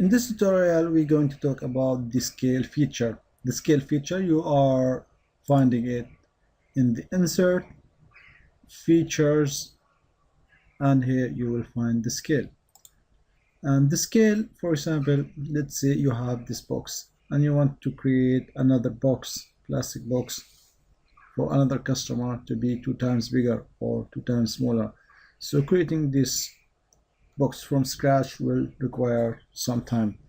In this tutorial, we're going to talk about the scale feature. The scale feature, you are finding it in the insert, features, and here you will find the scale. And the scale, for example, let's say you have this box and you want to create another box, plastic box, for another customer to be 2 times bigger or 2 times smaller. So creating this box from scratch will require some time.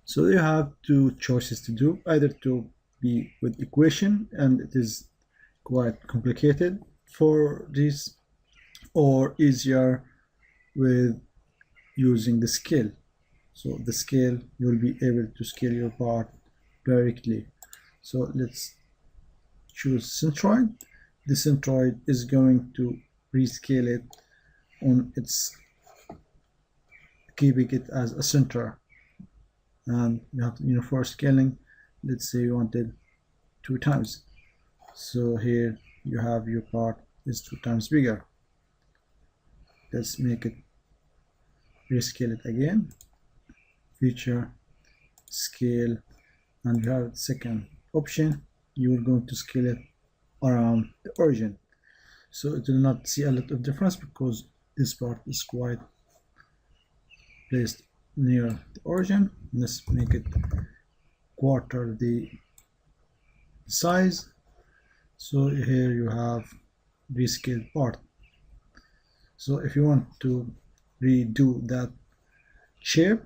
So you have two choices to do, either to be with equation, and it is quite complicated for this, or easier with using the scale. So the scale, you will be able to scale your part directly. So let's choose centroid. The centroid is going to rescale it on its, keeping it as a center, and you have uniform scaling. Let's say you wanted 2 times, so here you have your part is 2 times bigger. Let's make it, rescale it again, feature, scale, and you have the second option. You are going to scale it around the origin, so it will not see a lot of difference because this part is quite placed near the origin. Let's make it quarter the size. So here you have rescaled part. So if you want to redo that shape,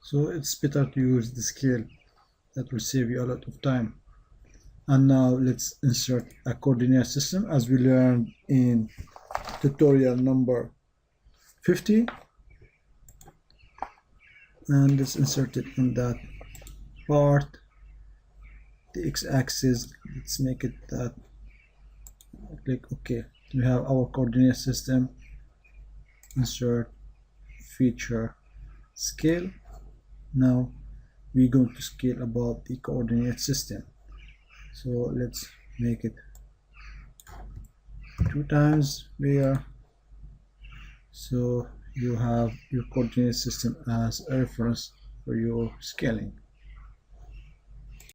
so it's better to use the scale. That will save you a lot of time. And now let's insert a coordinate system as we learned in tutorial number 50, and let's insert it in that part. The x-axis, let's make it that, click OK. We have our coordinate system, insert, feature, scale. Now we're going to scale about the coordinate system, so let's make it 2 times bigger, so you have your coordinate system as a reference for your scaling.